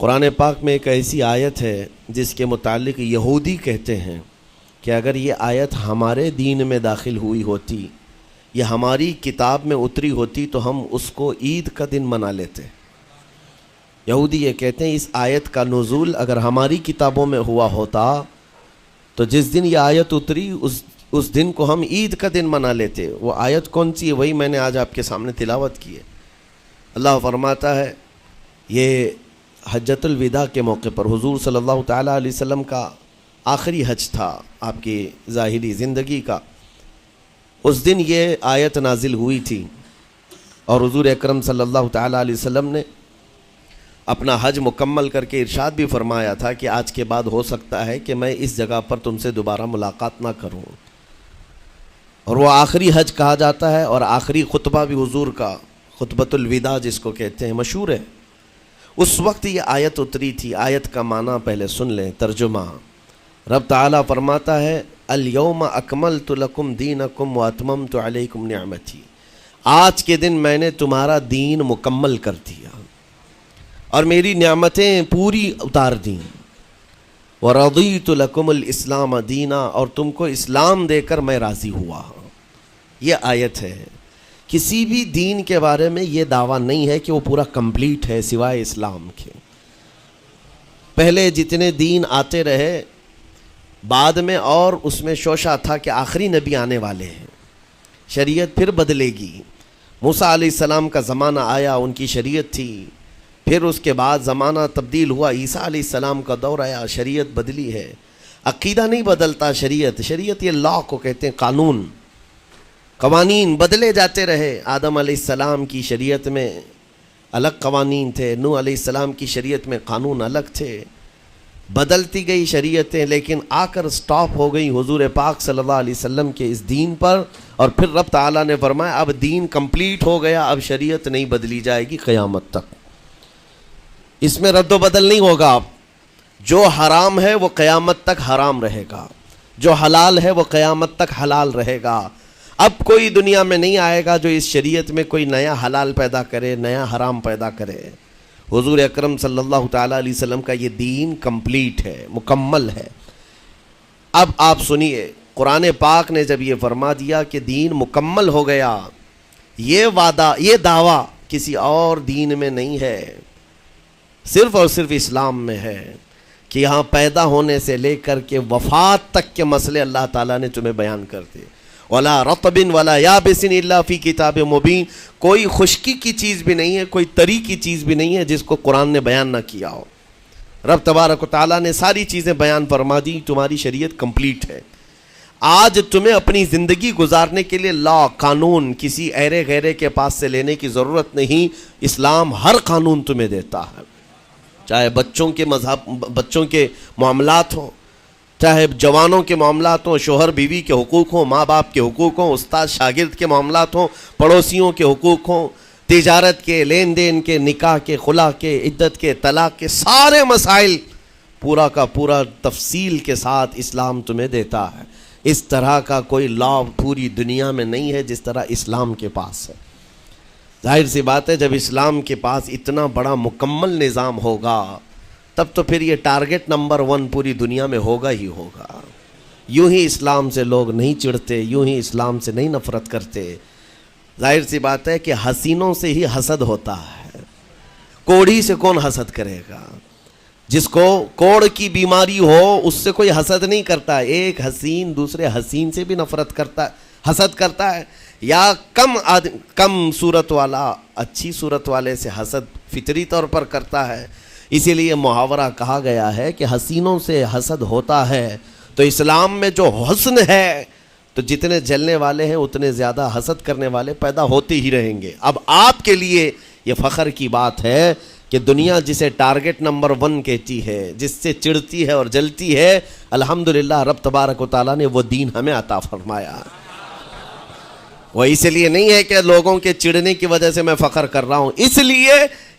قرآن پاک میں ایک ایسی آیت ہے جس کے متعلق یہودی کہتے ہیں کہ اگر یہ آیت ہمارے دین میں داخل ہوئی ہوتی یا ہماری کتاب میں اتری ہوتی تو ہم اس کو عید کا دن منا لیتے۔ یہودی یہ کہتے ہیں اس آیت کا نزول اگر ہماری کتابوں میں ہوا ہوتا تو جس دن یہ آیت اتری اس دن کو ہم عید کا دن منا لیتے۔ وہ آیت کون سی ہے؟ وہی میں نے آج آپ کے سامنے تلاوت کی ہے۔ اللہ فرماتا ہے یہ حجۃ الوداع کے موقع پر حضور صلی اللہ تعالیٰ علیہ وسلم کا آخری حج تھا آپ کی ظاہری زندگی کا۔ اس دن یہ آیت نازل ہوئی تھی اور حضور اکرم صلی اللہ تعالیٰ علیہ وسلم نے اپنا حج مکمل کر کے ارشاد بھی فرمایا تھا کہ آج کے بعد ہو سکتا ہے کہ میں اس جگہ پر تم سے دوبارہ ملاقات نہ کروں۔ اور وہ آخری حج کہا جاتا ہے اور آخری خطبہ بھی حضور کا خطبۃ الوداع جس کو کہتے ہیں مشہور ہے۔ اس وقت یہ آیت اتری تھی۔ آیت کا معنی پہلے سن لیں، ترجمہ۔ رب تعالیٰ فرماتا ہے الیوم اکملت لکم دینکم واتممت علیکم نعمتی، آج کے دن میں نے تمہارا دین مکمل کر دیا اور میری نعمتیں پوری اتار دیں۔ وَرَضِيتُ لَكُمُ الْإِسْلَامَ دِينًا، اور تم کو اسلام دے کر میں راضی ہوا۔ یہ آیت ہے۔ کسی بھی دین کے بارے میں یہ دعویٰ نہیں ہے کہ وہ پورا کمپلیٹ ہے سوائے اسلام کے۔ پہلے جتنے دین آتے رہے بعد میں اور اس میں شوشہ تھا کہ آخری نبی آنے والے ہیں، شریعت پھر بدلے گی۔ موسیٰ علیہ السلام کا زمانہ آیا، ان کی شریعت تھی، پھر اس کے بعد زمانہ تبدیل ہوا، عیسیٰ علیہ السلام کا دور آیا، شریعت بدلی ہے۔ عقیدہ نہیں بدلتا، شریعت یہ لاء کو کہتے ہیں، قانون، قوانین بدلے جاتے رہے۔ آدم علیہ السلام کی شریعت میں الگ قوانین تھے، نوح علیہ السلام کی شریعت میں قانون الگ تھے، بدلتی گئی شریعتیں، لیکن آ کر سٹاپ ہو گئی حضور پاک صلی اللہ علیہ وسلم کے اس دین پر۔ اور پھر رب تعالیٰ نے فرمایا اب دین کمپلیٹ ہو گیا، اب شریعت نہیں بدلی جائے گی قیامت تک، اس میں رد و بدل نہیں ہوگا۔ جو حرام ہے وہ قیامت تک حرام رہے گا، جو حلال ہے وہ قیامت تک حلال رہے گا۔ اب کوئی دنیا میں نہیں آئے گا جو اس شریعت میں کوئی نیا حلال پیدا کرے، نیا حرام پیدا کرے۔ حضور اکرم صلی اللہ تعالیٰ علیہ وسلم کا یہ دین کمپلیٹ ہے، مکمل ہے۔ اب آپ سنیے، قرآن پاک نے جب یہ فرما دیا کہ دین مکمل ہو گیا، یہ وعدہ، یہ دعویٰ کسی اور دین میں نہیں ہے، صرف اور صرف اسلام میں ہے کہ یہاں پیدا ہونے سے لے کر کے وفات تک کے مسئلے اللہ تعالیٰ نے تمہیں بیان کر دیے۔ وَلَا رَطْبٍ وَلَا يَابِسٍ إِلَّا فِي كِتَابٍ مُبِينٍ، کوئی خشکی کی چیز بھی نہیں ہے، کوئی تری کی چیز بھی نہیں ہے جس کو قرآن نے بیان نہ کیا ہو۔ رب تبارک و تعالیٰ نے ساری چیزیں بیان فرما دی، تمہاری شریعت کمپلیٹ ہے۔ آج تمہیں اپنی زندگی گزارنے کے لیے لا، قانون کسی ایرے غیرے کے پاس سے لینے کی ضرورت نہیں۔ اسلام ہر قانون تمہیں دیتا ہے، چاہے بچوں کے معاملات ہوں، چاہے جوانوں کے معاملات ہوں، شوہر بیوی کے حقوق ہوں، ماں باپ کے حقوق ہوں، استاد شاگرد کے معاملات ہوں، پڑوسیوں کے حقوق ہوں، تجارت کے، لین دین کے، نکاح کے، خلا کے، عدت کے، طلاق کے، سارے مسائل پورا کا پورا تفصیل کے ساتھ اسلام تمہیں دیتا ہے۔ اس طرح کا کوئی لا پوری دنیا میں نہیں ہے جس طرح اسلام کے پاس ہے۔ ظاہر سی بات ہے جب اسلام کے پاس اتنا بڑا مکمل نظام ہوگا تب تو پھر یہ ٹارگٹ نمبر 1 پوری دنیا میں ہوگا ہی ہوگا۔ یوں ہی اسلام سے لوگ نہیں چڑھتے، یوں ہی اسلام سے نہیں نفرت کرتے۔ ظاہر سی بات ہے کہ حسینوں سے ہی حسد ہوتا ہے، کوڑھی سے کون حسد کرے گا؟ جس کو کوڑ کی بیماری ہو اس سے کوئی حسد نہیں کرتا۔ ایک حسین دوسرے حسین سے بھی نفرت کرتا ہے، حسد کرتا ہے، یا کم صورت والا اچھی صورت والے سے حسد فطری طور پر کرتا ہے۔ اسی لیے محاورہ کہا گیا ہے کہ حسینوں سے حسد ہوتا ہے، تو اسلام میں جو حسن ہے تو جتنے جلنے والے ہیں اتنے زیادہ حسد کرنے والے پیدا ہوتے ہی رہیں گے۔ اب آپ کے لیے یہ فخر کی بات ہے کہ دنیا جسے ٹارگٹ نمبر 1 کہتی ہے، جس سے چڑھتی ہے اور جلتی ہے، الحمدللہ رب تبارک و تعالیٰ نے وہ دین ہمیں عطا فرمایا۔ وہ اس لیے نہیں ہے کہ لوگوں کے چڑھنے کی وجہ سے میں فخر کر رہا ہوں، اس لیے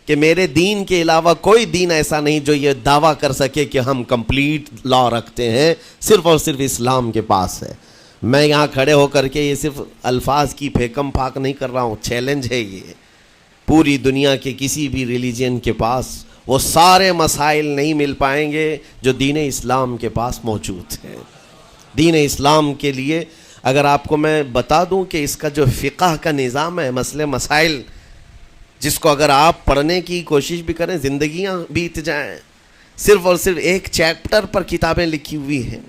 کہ میرے دین کے علاوہ کوئی دین ایسا نہیں جو یہ دعویٰ کر سکے کہ ہم کمپلیٹ لا رکھتے ہیں، صرف اور صرف اسلام کے پاس ہے۔ میں یہاں کھڑے ہو کر کے یہ صرف الفاظ کی پھیکم پھاک نہیں کر رہا ہوں، چیلنج ہے یہ۔ پوری دنیا کے کسی بھی ریلیجن کے پاس وہ سارے مسائل نہیں مل پائیں گے جو دین اسلام کے پاس موجود ہیں۔ دین اسلام کے لیے اگر آپ کو میں بتا دوں کہ اس کا جو فقہ کا نظام ہے، مسئلے مسائل، جس کو اگر آپ پڑھنے کی کوشش بھی کریں زندگیاں بیت جائیں، صرف اور صرف ایک چیپٹر پر کتابیں لکھی ہوئی ہیں،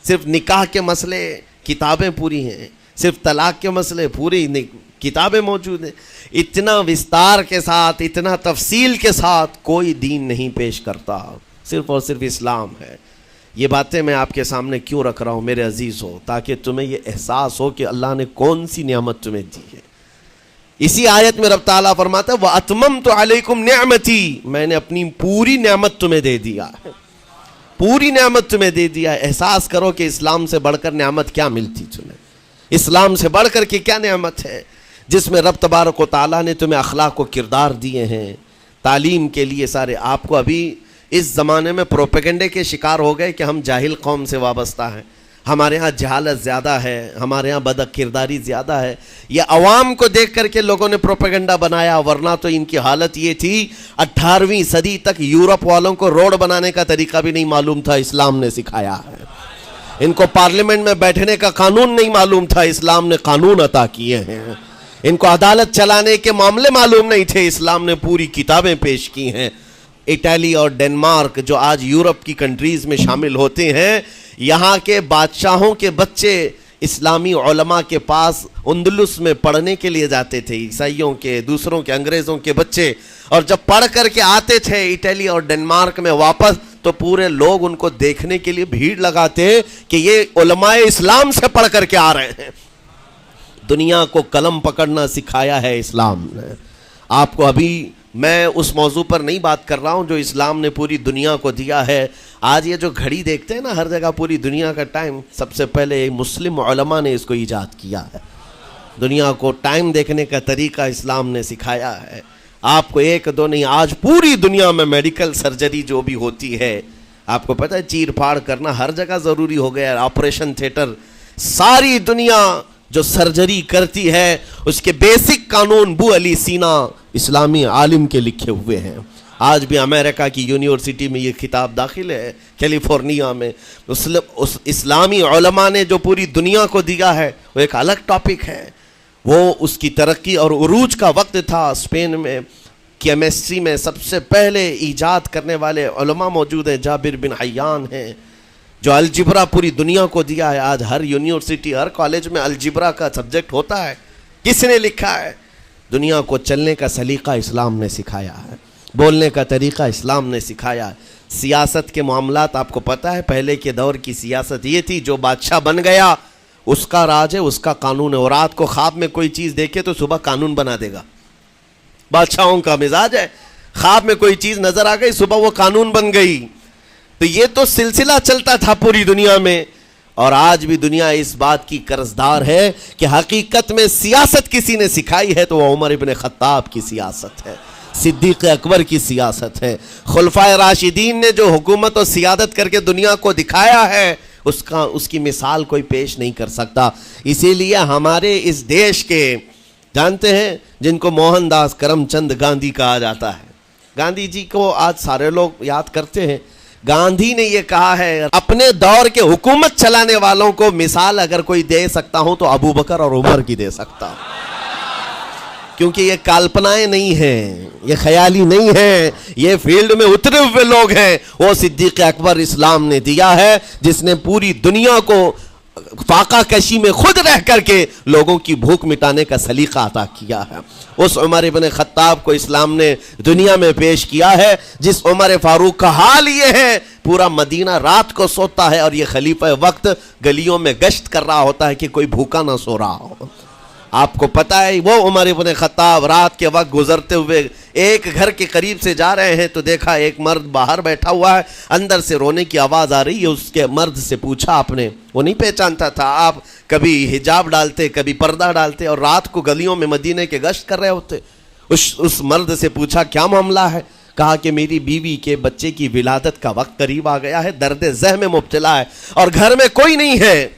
صرف نکاح کے مسئلے کتابیں پوری ہیں، صرف طلاق کے مسئلے پوری کتابیں موجود ہیں۔ اتنا وستار کے ساتھ، اتنا تفصیل کے ساتھ کوئی دین نہیں پیش کرتا، صرف اور صرف اسلام ہے۔ یہ باتیں میں آپ کے سامنے کیوں رکھ رہا ہوں میرے عزیزو؟ تاکہ تمہیں یہ احساس ہو کہ اللہ نے کون سی نعمت تمہیں دی ہے۔ اسی آیت میں رب تعالیٰ فرماتا ہے وَأَتْمَمْتُ عَلَيْكُمْ نِعْمَتِي، میں نے اپنی پوری نعمت تمہیں دے دیا ہے، پوری نعمت تمہیں دے دیا ہے۔ احساس کرو کہ اسلام سے بڑھ کر نعمت کیا ملتی تمہیں، اسلام سے بڑھ کر کے کیا نعمت ہے، جس میں رب تبارک و تعالیٰ نے تمہیں اخلاق و کردار دیے ہیں، تعلیم کے لیے سارے۔ آپ کو ابھی اس زمانے میں پروپیگنڈے کے شکار ہو گئے کہ ہم جاہل قوم سے وابستہ ہیں، ہمارے ہاں جہالت زیادہ ہے، ہمارے ہاں بد کرداری زیادہ ہے۔ یہ عوام کو دیکھ کر کے لوگوں نے پروپیگنڈا بنایا، ورنہ تو ان کی حالت یہ تھی 18ویں صدی تک یورپ والوں کو روڈ بنانے کا طریقہ بھی نہیں معلوم تھا، اسلام نے سکھایا ہے۔ ان کو پارلیمنٹ میں بیٹھنے کا قانون نہیں معلوم تھا، اسلام نے قانون عطا کیے ہیں۔ ان کو عدالت چلانے کے معاملے معلوم نہیں تھے، اسلام نے پوری کتابیں پیش کی ہیں۔ اٹلی اور ڈنمارک جو آج یورپ کی کنٹریز میں شامل ہوتے ہیں، یہاں کے بادشاہوں کے بچے اسلامی علماء کے پاس اندلس میں پڑھنے کے لیے جاتے تھے، عیسائیوں کے، دوسروں کے، انگریزوں کے بچے، اور جب پڑھ کر کے آتے تھے اٹلی اور ڈنمارک میں واپس تو پورے لوگ ان کو دیکھنے کے لیے بھیڑ لگاتے کہ یہ علماء اسلام سے پڑھ کر کے آ رہے ہیں۔ دنیا کو قلم پکڑنا سکھایا ہے اسلام نے۔ آپ کو ابھی میں اس موضوع پر نہیں بات کر رہا ہوں جو اسلام نے پوری دنیا کو دیا ہے۔ آج یہ جو گھڑی دیکھتے ہیں نا ہر جگہ پوری دنیا کا ٹائم، سب سے پہلے مسلم علماء نے اس کو ایجاد کیا ہے۔ دنیا کو ٹائم دیکھنے کا طریقہ اسلام نے سکھایا ہے۔ آپ کو ایک دو نہیں، آج پوری دنیا میں میڈیکل سرجری جو بھی ہوتی ہے، آپ کو پتہ ہے چیر پھاڑ کرنا ہر جگہ ضروری ہو گیا ہے، آپریشن تھیٹر، ساری دنیا جو سرجری کرتی ہے اس کے بیسک قانون ابو علی سینا اسلامی عالم کے لکھے ہوئے ہیں۔ آج بھی امریکہ کی یونیورسٹی میں یہ کتاب داخل ہے، کیلیفورنیا میں۔ اس اسلامی علماء نے جو پوری دنیا کو دیا ہے وہ ایک الگ ٹاپک ہے۔ وہ اس کی ترقی اور عروج کا وقت تھا۔ اسپین میں کیمسٹری میں سب سے پہلے ایجاد کرنے والے علماء موجود ہیں، جابر بن حیان ہیں، جو الجبرا پوری دنیا کو دیا ہے۔ آج ہر یونیورسٹی، ہر کالج میں الجبرا کا سبجیکٹ ہوتا ہے۔ کس نے لکھا ہے؟ دنیا کو چلنے کا سلیقہ اسلام نے سکھایا ہے، بولنے کا طریقہ اسلام نے سکھایا ہے۔ سیاست کے معاملات آپ کو پتہ ہے، پہلے کے دور کی سیاست یہ تھی جو بادشاہ بن گیا اس کا راج ہے، اس کا قانون ہے، اور رات کو خواب میں کوئی چیز دیکھے تو صبح قانون بنا دے گا۔ بادشاہوں کا مزاج ہے، خواب میں کوئی چیز نظر آ گئی صبح وہ قانون بن گئی۔ تو یہ تو سلسلہ چلتا تھا پوری دنیا میں، اور آج بھی دنیا اس بات کی قرضدار ہے کہ حقیقت میں سیاست کسی نے سکھائی ہے تو وہ عمر ابن خطاب کی سیاست ہے، صدیق اکبر کی سیاست ہے۔ خلفائے راشدین نے جو حکومت اور سیادت کر کے دنیا کو دکھایا ہے اس کی مثال کوئی پیش نہیں کر سکتا۔ اسی لیے ہمارے اس دیش کے جانتے ہیں جن کو موہن داس کرم چند گاندھی کہا جاتا ہے، گاندھی جی کو آج سارے لوگ یاد کرتے ہیں۔ گاندھی نے یہ کہا ہے اپنے دور کے حکومت چلانے والوں کو مثال اگر کوئی دے سکتا ہوں تو ابو بکر اور عمر کی دے سکتا ہوں، کیونکہ یہ کالپنائیں نہیں ہیں، یہ خیالی نہیں ہیں، یہ فیلڈ میں اترے ہوئے لوگ ہیں۔ وہ صدیق اکبر اسلام نے دیا ہے جس نے پوری دنیا کو فاقہ کشی میں خود رہ کر کے لوگوں کی بھوک مٹانے کا سلیقہ عطا کیا ہے۔ اس عمر ابن خطاب کو اسلام نے دنیا میں پیش کیا ہے جس عمر فاروق کا حال یہ ہے پورا مدینہ رات کو سوتا ہے اور یہ خلیفہ وقت گلیوں میں گشت کر رہا ہوتا ہے کہ کوئی بھوکا نہ سو رہا ہو۔ آپ کو پتہ ہے وہ عمر ابن خطاب رات کے وقت گزرتے ہوئے ایک گھر کے قریب سے جا رہے ہیں تو دیکھا ایک مرد باہر بیٹھا ہوا ہے، اندر سے رونے کی آواز آ رہی ہے۔ اس کے مرد سے پوچھا آپ نے، وہ نہیں پہچانتا تھا، آپ کبھی حجاب ڈالتے کبھی پردہ ڈالتے اور رات کو گلیوں میں مدینے کے گشت کر رہے ہوتے۔ اس مرد سے پوچھا کیا معاملہ ہے؟ کہا کہ میری بیوی کے بچے کی ولادت کا وقت قریب آ گیا ہے، درد ذہ میں مبتلا ہے اور گھر میں کوئی نہیں ہے،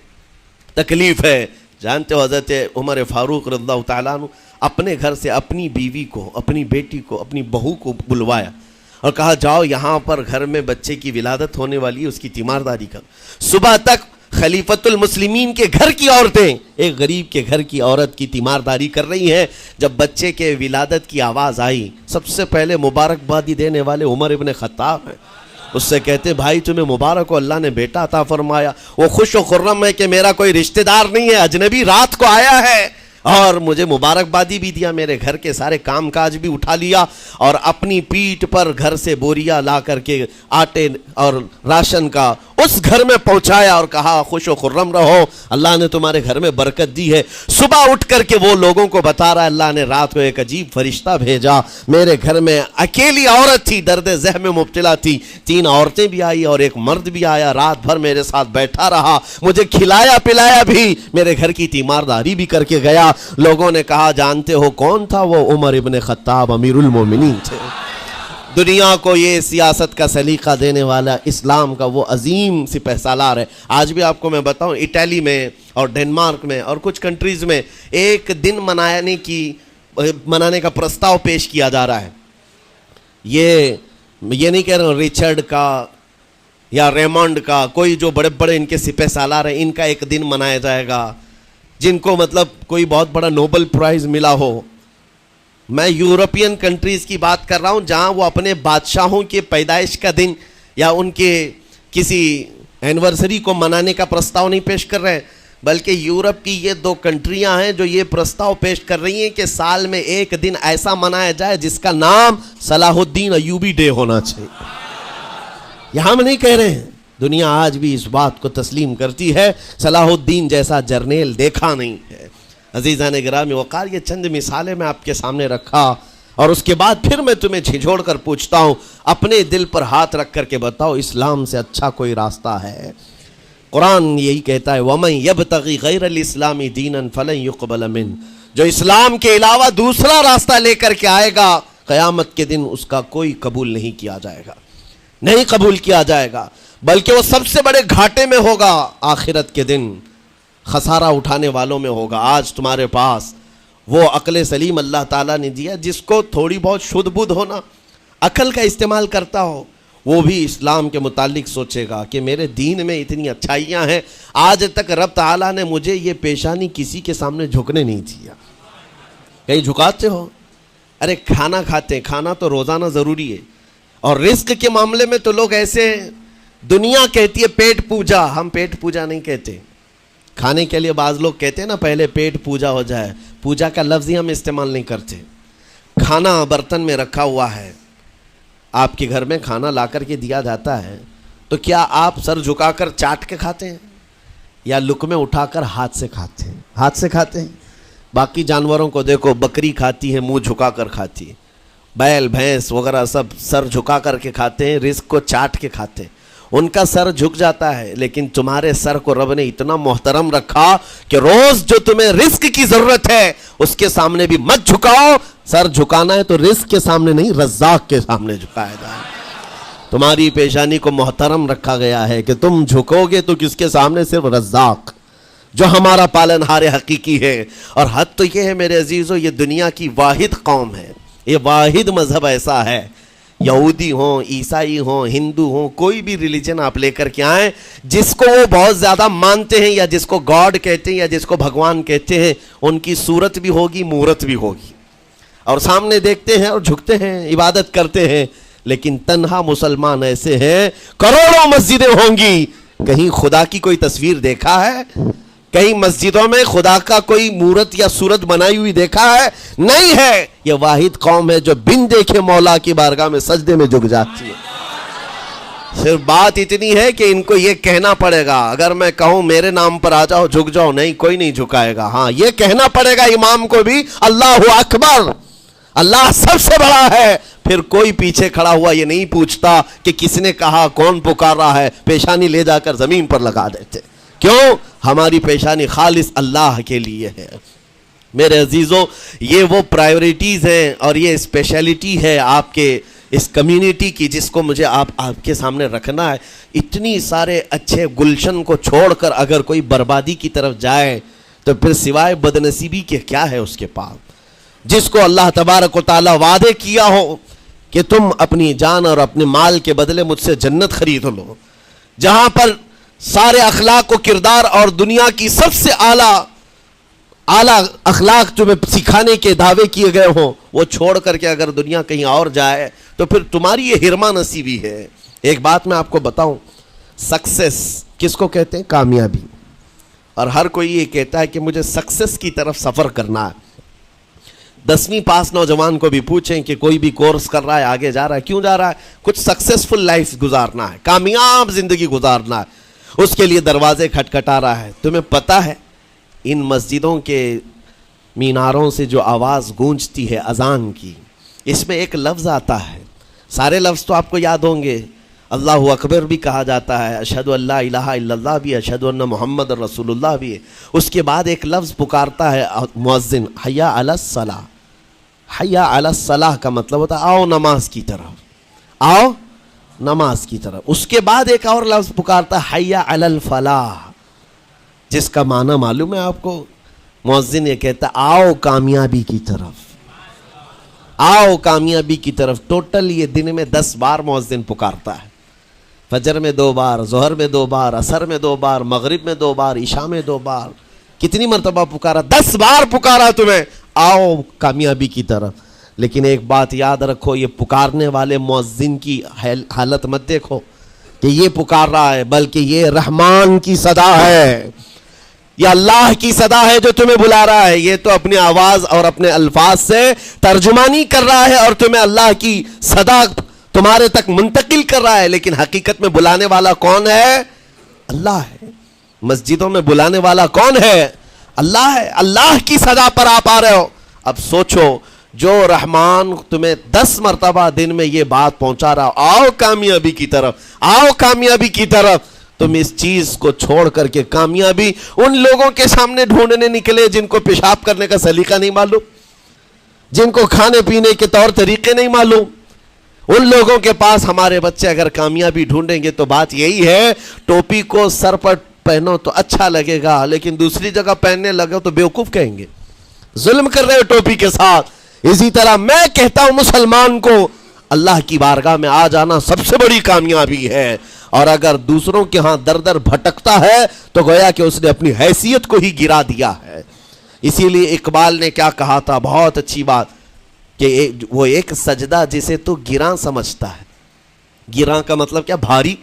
تکلیف ہے۔ جانتے ہو حضرت عمر فاروق رضی اللہ تعالیٰ عنہ اپنے گھر سے اپنی بیوی کو، اپنی بیٹی کو، اپنی بہو کو بلوایا اور کہا جاؤ یہاں پر گھر میں بچے کی ولادت ہونے والی ہے، اس کی تیمارداری کر. صبح تک خلیفۃ المسلمین کے گھر کی عورتیں ایک غریب کے گھر کی عورت کی تیمارداری کر رہی ہیں. جب بچے کے ولادت کی آواز آئی، سب سے پہلے مبارکبادی دینے والے عمر ابن خطاب ہیں. اس سے کہتے بھائی تمہیں مبارک ہو، اللہ نے بیٹا عطا فرمایا. وہ خوش و خرم ہے کہ میرا کوئی رشتہ دار نہیں ہے، اجنبی رات کو آیا ہے اور مجھے مبارکبادی بھی دیا، میرے گھر کے سارے کام کاج بھی اٹھا لیا اور اپنی پیٹھ پر گھر سے بوریا لا کر کے آٹے اور راشن کا اس گھر میں پہنچایا اور کہا خوش و خرم رہو، اللہ نے تمہارے گھر میں برکت دی ہے. صبح اٹھ کر کے وہ لوگوں کو بتا رہا ہے اللہ نے رات کو ایک عجیب فرشتہ بھیجا، میرے گھر میں اکیلی عورت تھی، درد ذہن میں مبتلا تھی، 3 عورتیں بھی آئی اور ایک مرد بھی آیا، رات بھر میرے ساتھ بیٹھا رہا، مجھے کھلایا پلایا بھی، میرے گھر کی تیمارداری بھی کر کے گیا. لوگوں نے کہا جانتے ہو کون تھا؟ وہ عمر ابن خطاب امیر المومنین تھے. دنیا کو یہ سیاست کا سلیقہ دینے والا اسلام کا وہ عظیم سپہ سالار ہے. آج بھی آپ کو میں بتاؤں اٹلی میں اور ڈنمارک میں اور کچھ کنٹریز میں ایک دن منانے کا پرستاؤ پیش کیا جا رہا ہے. یہ نہیں کہہ رہا ہوں ریچرڈ کا یا ریمونڈ کا، کوئی جو بڑے بڑے ان کے سپہ سالار ہیں ان کا ایک دن منایا جائے گا جن کو مطلب کوئی بہت بڑا نوبل پرائز ملا ہو. میں یورپین کنٹریز کی بات کر رہا ہوں جہاں وہ اپنے بادشاہوں کے پیدائش کا دن یا ان کے کسی اینیورسری کو منانے کا پرستاؤ نہیں پیش کر رہے ہیں، بلکہ یورپ کی یہ 2 کنٹریاں ہیں جو یہ پرستاؤ پیش کر رہی ہیں کہ سال میں ایک دن ایسا منایا جائے جس کا نام صلاح الدین ایوبی ڈے ہونا چاہیے. یہ ہم نہیں کہہ رہے ہیں، دنیا آج بھی اس بات کو تسلیم کرتی ہے. صلاح الدین جیسا جرنیل دیکھا نہیں ہے. عزیزان گرامی وقار، یہ چند مثالیں میں آپ کے سامنے رکھا اور اس کے بعد پھر میں تمہیں جھنجھوڑ کر پوچھتا ہوں، اپنے دل پر ہاتھ رکھ کر کے بتاؤ اسلام سے اچھا کوئی راستہ ہے؟ قرآن یہی کہتا ہے وَمَن يَبْتَغِ غَيْرَ الْإِسْلَامِ دِينًا فَلَن يُقْبَلَ مِنْهُ، جو اسلام کے علاوہ دوسرا راستہ لے کر کے آئے گا قیامت کے دن اس کا کوئی قبول نہیں کیا جائے گا، نہیں قبول کیا جائے گا، بلکہ وہ سب سے بڑے گھاٹے میں ہوگا، آخرت کے دن خسارہ اٹھانے والوں میں ہوگا. آج تمہارے پاس وہ عقل سلیم اللہ تعالیٰ نے دیا، جس کو تھوڑی بہت شدھ بدھ ہونا، عقل کا استعمال کرتا ہو، وہ بھی اسلام کے متعلق سوچے گا کہ میرے دین میں اتنی اچھائیاں ہیں، آج تک رب تعالیٰ نے مجھے یہ پیشانی کسی کے سامنے جھکنے نہیں دیا. کہیں جھکاتے ہو؟ ارے کھانا کھاتے ہیں، کھانا تو روزانہ ضروری ہے، اور رزق کے معاملے میں تو لوگ ایسے، دنیا کہتی ہے پیٹ پوجا، ہم پیٹ پوجا نہیں کہتے. کھانے کے لیے بعض لوگ کہتے ہیں نا پہلے پیٹ پوجا ہو جائے، پوجا کا لفظ ہی ہم استعمال نہیں کرتے. کھانا برتن میں رکھا ہوا ہے، آپ کے گھر میں کھانا لا کر کے دیا جاتا ہے، تو کیا آپ سر جھکا کر چاٹ کے کھاتے ہیں یا لقمے اٹھا کر ہاتھ سے کھاتے ہیں؟ ہاتھ سے کھاتے ہیں. باقی جانوروں کو دیکھو، بکری کھاتی ہے منہ جھکا کر کھاتی ہے، بیل بھینس وغیرہ سب سر جھکا کر کے کھاتے ہیں، رزق کو چاٹ کے کھاتے ہیں، ان کا سر جھک جاتا ہے. لیکن تمہارے سر کو رب نے اتنا محترم رکھا کہ روز جو تمہیں رزق کی ضرورت ہے اس کے سامنے بھی مت جھکاؤ. سر جھکانا ہے تو رزق کے سامنے نہیں، رزاق کے سامنے جھکایا جائے. تمہاری پیشانی کو محترم رکھا گیا ہے کہ تم جھکو گے تو کس کے سامنے؟ صرف رزاق جو ہمارا پالنہار حقیقی ہے. اور حد تو یہ ہے میرے عزیزو، یہ دنیا کی واحد قوم ہے، یہ واحد مذہب ایسا ہے، یہودی ہوں، عیسائی ہوں، ہندو ہوں، کوئی بھی ریلیجن آپ لے کر کے آئیں، جس کو وہ بہت زیادہ مانتے ہیں یا جس کو گاڈ کہتے ہیں یا جس کو بھگوان کہتے ہیں، ان کی صورت بھی ہوگی، مورت بھی ہوگی، اور سامنے دیکھتے ہیں اور جھکتے ہیں، عبادت کرتے ہیں. لیکن تنہا مسلمان ایسے ہیں، کروڑوں مسجدیں ہوں گی، کہیں خدا کی کوئی تصویر دیکھا ہے؟ کہیں مسجدوں میں خدا کا کوئی مورت یا صورت بنائی ہوئی دیکھا ہے؟ نہیں ہے. یہ واحد قوم ہے جو بن دیکھے مولا کی بارگاہ میں سجدے میں جھک جاتی ہے. صرف بات اتنی ہے کہ ان کو یہ کہنا پڑے گا، اگر میں کہوں میرے نام پر آ جاؤ جھک جاؤ، نہیں، کوئی نہیں جھکائے گا. ہاں یہ کہنا پڑے گا امام کو بھی اللہ اکبر، اللہ سب سے بڑا ہے. پھر کوئی پیچھے کھڑا ہوا یہ نہیں پوچھتا کہ کس نے کہا، کون پکار رہا ہے، پیشانی لے جا کر زمین پر لگا دیتے. کیوں؟ ہماری پیشانی خالص اللہ کے لیے ہے. میرے عزیزو، یہ وہ پرائیورٹیز ہیں اور یہ اسپیشلٹی ہے آپ کے اس کمیونٹی کی، جس کو مجھے آپ کے سامنے رکھنا ہے. اتنی سارے اچھے گلشن کو چھوڑ کر اگر کوئی بربادی کی طرف جائے تو پھر سوائے بدنصیبی کے کیا ہے اس کے پاس؟ جس کو اللہ تبارک و تعالیٰ وعدے کیا ہو کہ تم اپنی جان اور اپنے مال کے بدلے مجھ سے جنت خرید لو، جہاں پر سارے اخلاق و کردار اور دنیا کی سب سے اعلیٰ اخلاق تمہیں سکھانے کے دعوے کیے گئے ہوں، وہ چھوڑ کر کے اگر دنیا کہیں اور جائے تو پھر تمہاری یہ ہرما نصیبی ہے۔ ایک بات میں آپ کو بتاؤں، سکسیس کس کو کہتے ہیں؟ کامیابی۔ اور ہر کوئی یہ کہتا ہے کہ مجھے سکسیس کی طرف سفر کرنا ہے۔ 10ویں پاس نوجوان کو بھی پوچھیں کہ کوئی بھی کورس کر رہا ہے، آگے جا رہا ہے، کیوں جا رہا ہے؟ کچھ سکسیسفل لائف گزارنا ہے، کامیاب زندگی گزارنا ہے، اس کے لیے دروازے کھٹکھٹا رہا ہے۔ تمہیں پتہ ہے ان مسجدوں کے میناروں سے جو آواز گونجتی ہے اذان کی، اس میں ایک لفظ آتا ہے، سارے لفظ تو آپ کو یاد ہوں گے، اللہ اکبر بھی کہا جاتا ہے، اشہد ان لا الہ الا اللہ بھی، اشہد ان محمد رسول اللہ بھی ہے۔ اس کے بعد ایک لفظ پکارتا ہے مؤذن، حی علی الصلاۃ۔ حی علی الصلاۃ کا مطلب ہوتا ہے آؤ نماز کی طرف، آؤ نماز کی طرف۔ اس کے بعد ایک اور لفظ پکارتا ہے حی علی الفلاح، جس کا معنی معلوم ہے آپ کو؟ مؤذن یہ کہتا ہے آؤ کامیابی کی طرف، آؤ کامیابی کی طرف۔ ٹوٹل یہ دن میں 10 بار مؤذن پکارتا ہے، فجر میں 2 بار، ظہر میں 2 بار، عصر میں 2 بار، مغرب میں 2 بار، عشاء میں 2 بار۔ کتنی مرتبہ پکارا؟ 10 بار پکارا تمہیں، آؤ کامیابی کی طرف۔ لیکن ایک بات یاد رکھو، یہ پکارنے والے مؤذن کی حالت مت دیکھو کہ یہ پکار رہا ہے، بلکہ یہ رحمان کی صدا ہے، یہ اللہ کی صدا ہے جو تمہیں بلا رہا ہے۔ یہ تو اپنی آواز اور اپنے الفاظ سے ترجمانی کر رہا ہے اور تمہیں اللہ کی صدا تمہارے تک منتقل کر رہا ہے، لیکن حقیقت میں بلانے والا کون ہے؟ اللہ ہے۔ مسجدوں میں بلانے والا کون ہے؟ اللہ ہے۔ اللہ کی صدا پر آپ آ رہے ہو۔ اب سوچو، جو رحمان تمہیں 10 مرتبہ دن میں یہ بات پہنچا رہا، آؤ کامیابی کی طرف، آؤ کامیابی کی طرف، تم اس چیز کو چھوڑ کر کے کامیابی ان لوگوں کے سامنے ڈھونڈنے نکلے جن کو پیشاب کرنے کا سلیقہ نہیں معلوم، جن کو کھانے پینے کے طور طریقے نہیں معلوم۔ ان لوگوں کے پاس ہمارے بچے اگر کامیابی ڈھونڈیں گے تو بات یہی ہے، ٹوپی کو سر پر پہنو تو اچھا لگے گا، لیکن دوسری جگہ پہننے لگو تو بیوقوف کہیں گے، ظلم کر رہے ہو ٹوپی کے ساتھ۔ اسی طرح میں کہتا ہوں مسلمان کو اللہ کی بارگاہ میں آ جانا سب سے بڑی کامیابی ہے، اور اگر دوسروں کے ہاں در در بھٹکتا ہے تو گویا کہ اس نے اپنی حیثیت کو ہی گرا دیا ہے۔ اسی لیے اقبال نے کیا کہا تھا، بہت اچھی بات، کہ وہ ایک سجدہ جسے تو گراں سمجھتا ہے، گراں کا مطلب کیا؟ بھاری۔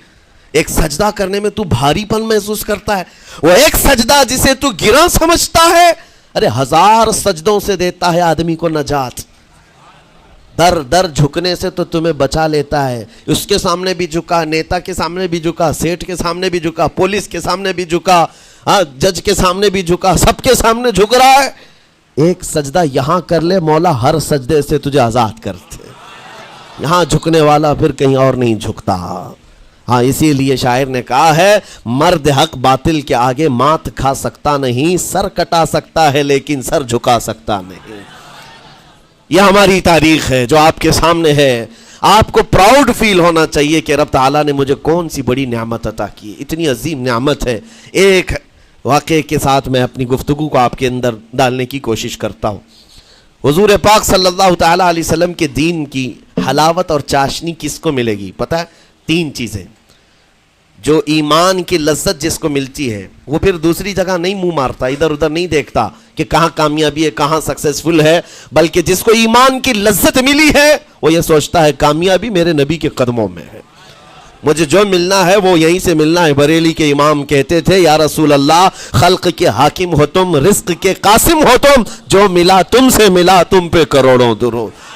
ایک سجدہ کرنے میں تو بھاری پن محسوس کرتا ہے، وہ ایک سجدہ جسے تو گراں سمجھتا ہے، ارے 1000 سجدوں سے دیتا ہے آدمی کو نجات۔ در در جھکنے سے تو تمہیں بچا لیتا ہے۔ اس کے سامنے بھی جھکا، نیتا کے سامنے بھی جھکا، سیٹھ کے سامنے بھی جھکا، پولیس کے سامنے بھی جھکا، جج کے سامنے بھی جھکا، سب کے سامنے جھک رہا ہے۔ ایک سجدہ یہاں کر لے مولا، ہر سجدے سے تجھے آزاد کرتے۔ یہاں جھکنے والا پھر کہیں اور نہیں جھکتا۔ ہاں، اسی لیے شاعر نے کہا ہے، مرد حق باطل کے آگے مات کھا سکتا نہیں، سر کٹا سکتا ہے لیکن سر جھکا سکتا نہیں۔ یہ ہماری تاریخ ہے جو آپ کے سامنے ہے۔ آپ کو پراؤڈ فیل ہونا چاہیے کہ رب تعالیٰ نے مجھے کون سی بڑی نعمت عطا کی، اتنی عظیم نعمت ہے۔ ایک واقعے کے ساتھ میں اپنی گفتگو کو آپ کے اندر ڈالنے کی کوشش کرتا ہوں۔ حضور پاک صلی اللہ تعالیٰ علیہ وسلم کے دین کی حلاوت اور چاشنی کس کو ملے گی؟ پتہ ہے؟ 3 چیزیں۔ جو ایمان کی لذت جس کو ملتی ہے وہ پھر دوسری جگہ نہیں منہ مارتا، ادھر ادھر نہیں دیکھتا کہ کہاں کامیابی ہے، کہاں سکسیسفل ہے، بلکہ جس کو ایمان کی لذت ملی ہے وہ یہ سوچتا ہے کامیابی میرے نبی کے قدموں میں ہے، مجھے جو ملنا ہے وہ یہیں سے ملنا ہے۔ بریلی کے امام کہتے تھے، یا رسول اللہ، خلق کے حاکم ہو تم، رزق کے قاسم ہو تم، جو ملا تم سے ملا تم پہ کروڑوں درود،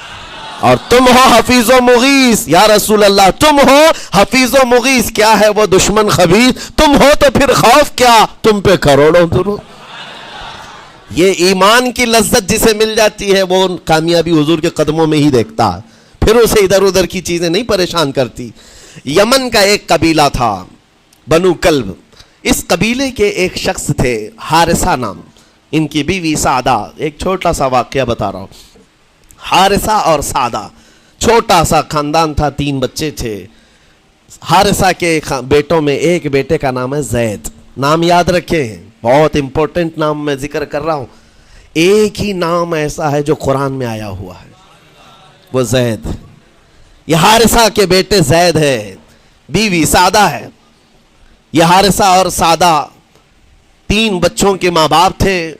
اور تم ہو حفیظ و مغیث۔ یا رسول اللہ، تم ہو حفیظ و مغیث، کیا ہے وہ دشمن خبیث، تم ہو تو پھر خوف کیا، تم پہ کروڑوں درود۔ یہ ایمان کی لذت جسے مل جاتی ہے وہ کامیابی حضور کے قدموں میں ہی دیکھتا ہے، پھر اسے ادھر ادھر کی چیزیں نہیں پریشان کرتی۔ یمن کا ایک قبیلہ تھا، بنو کلب۔ اس قبیلے کے ایک شخص تھے حارثہ نام، ان کی بیوی سعدہ۔ ایک چھوٹا سا واقعہ بتا رہا ہوں۔ حارثہ اور سعدہ چھوٹا سا خاندان تھا، 3 بچے تھے۔ حارثہ کے بیٹوں میں ایک بیٹے کا نام ہے زید، نام یاد رکھیں، بہت امپورٹنٹ نام میں ذکر کر رہا ہوں۔ ایک ہی نام ایسا ہے جو قرآن میں آیا ہوا ہے، وہ زید۔ یہ حارثہ کے بیٹے زید ہے، بیوی سعدہ ہے۔ یہ حارثہ اور سعدہ 3 بچوں کے ماں باپ تھے،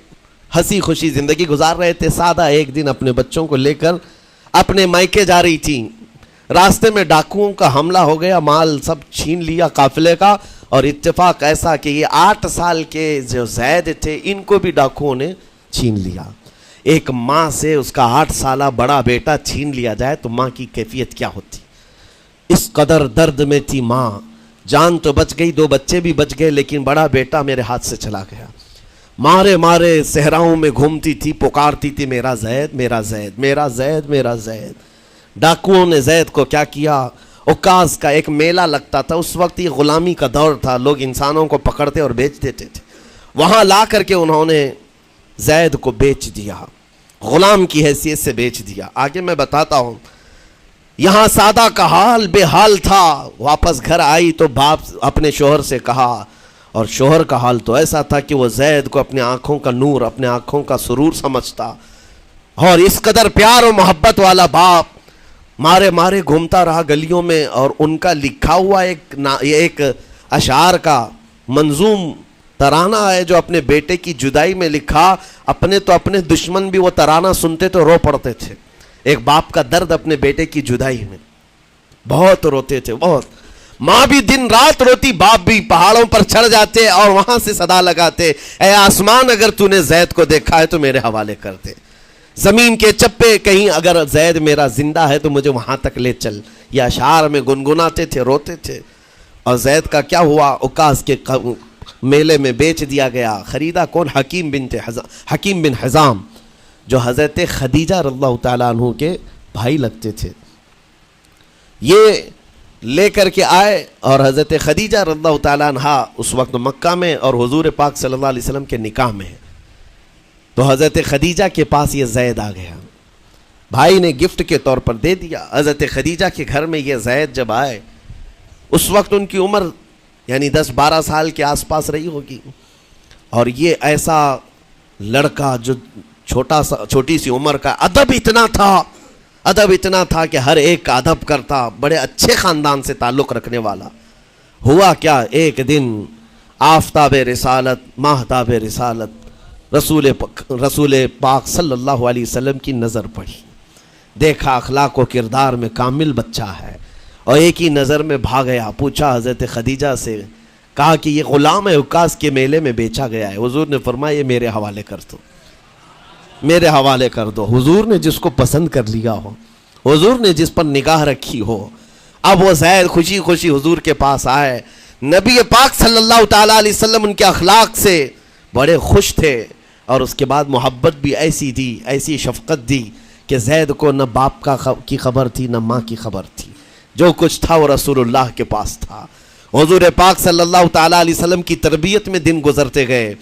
ہنسی خوشی زندگی گزار رہے تھے۔ سعدہ ایک دن اپنے بچوں کو لے کر اپنے مائکے جا رہی تھی، راستے میں ڈاکوؤں کا حملہ ہو گیا، مال سب چھین لیا قافلے کا، اور اتفاق ایسا کہ یہ 8 سال کے جو زید تھے ان کو بھی ڈاکوؤں نے چھین لیا۔ ایک ماں سے اس کا 8 سالہ بڑا بیٹا چھین لیا جائے تو ماں کی کیفیت کیا ہوتی؟ اس قدر درد میں تھی ماں، جان تو بچ گئی، 2 بچے بھی بچ گئے، لیکن بڑا بیٹا میرے ہاتھ سے چلا گیا۔ مارے مارے صحراؤں میں گھومتی تھی، پکارتی تھی میرا زید میرا زید میرا زید میرا زید۔ ڈاکوؤں نے زید کو کیا کیا؟ عکاظ کا ایک میلہ لگتا تھا، اس وقت یہ غلامی کا دور تھا، لوگ انسانوں کو پکڑتے اور بیچ دیتے تھے، وہاں لا کر کے انہوں نے زید کو بیچ دیا، غلام کی حیثیت سے بیچ دیا۔ آگے میں بتاتا ہوں۔ یہاں سعدہ کا حال بے حال تھا، واپس گھر آئی تو باپ اپنے شوہر سے کہا، اور شوہر کا حال تو ایسا تھا کہ وہ زید کو اپنے آنکھوں کا نور، اپنے آنکھوں کا سرور سمجھتا، اور اس قدر پیار و محبت والا باپ مارے مارے گھومتا رہا گلیوں میں، اور ان کا لکھا ہوا ایک اشعار کا منظوم ترانہ ہے جو اپنے بیٹے کی جدائی میں لکھا۔ اپنے تو اپنے دشمن بھی وہ ترانہ سنتے تو رو پڑتے تھے۔ ایک باپ کا درد اپنے بیٹے کی جدائی میں، بہت روتے تھے، بہت۔ ماں بھی دن رات روتی، باپ بھی پہاڑوں پر چڑھ جاتے اور وہاں سے صدا لگاتے، اے آسمان اگر تو نے زید کو دیکھا ہے تو میرے حوالے کر دے، زمین کے چپے کہیں اگر زید میرا زندہ ہے تو مجھے وہاں تک لے چل۔ یہ اشعار میں گنگناتے تھے، روتے تھے۔ اور زید کا کیا ہوا؟ عکاظ کے میلے میں بیچ دیا گیا۔ خریدا کون؟ حکیم بن حزام، جو حضرت خدیجہ رضی اللہ تعالیٰ عنہ کے بھائی لگتے تھے۔ یہ لے کر کے آئے، اور حضرت خدیجہ رضی اللہ تعالیٰ عنہ اس وقت مکہ میں اور حضور پاک صلی اللہ علیہ وسلم کے نکاح میں ہے، تو حضرت خدیجہ کے پاس یہ زید آ گیا، بھائی نے گفٹ کے طور پر دے دیا۔ حضرت خدیجہ کے گھر میں یہ زید جب آئے، اس وقت ان کی عمر یعنی 10-12 سال کے آس پاس رہی ہوگی، اور یہ ایسا لڑکا جو چھوٹی سی عمر کا، ادب اتنا تھا کہ ہر ایک کا ادب کرتا، بڑے اچھے خاندان سے تعلق رکھنے والا۔ ہوا کیا؟ ایک دن آفتاب رسالت، ماہتاب رسالت رسول پاک صلی اللہ علیہ وسلم کی نظر پڑی، دیکھا اخلاق و کردار میں کامل بچہ ہے، اور ایک ہی نظر میں بھاگ گیا۔ پوچھا حضرت خدیجہ سے، کہا کہ یہ غلام عکاظ کے میلے میں بیچا گیا ہے۔ حضور نے فرمایا یہ میرے حوالے کر دو، میرے حوالے کر دو۔ حضور نے جس کو پسند کر لیا ہو، حضور نے جس پر نگاہ رکھی ہو۔ اب وہ زید خوشی خوشی حضور کے پاس آئے، نبی پاک صلی اللہ تعالیٰ علیہ وسلم ان کے اخلاق سے بڑے خوش تھے، اور اس کے بعد محبت بھی ایسی دی، ایسی شفقت دی کہ زید کو نہ باپ کی خبر تھی نہ ماں کی خبر تھی، جو کچھ تھا وہ رسول اللہ کے پاس تھا۔ حضور پاک صلی اللہ تعالیٰ علیہ وسلم کی تربیت میں دن گزرتے گئے،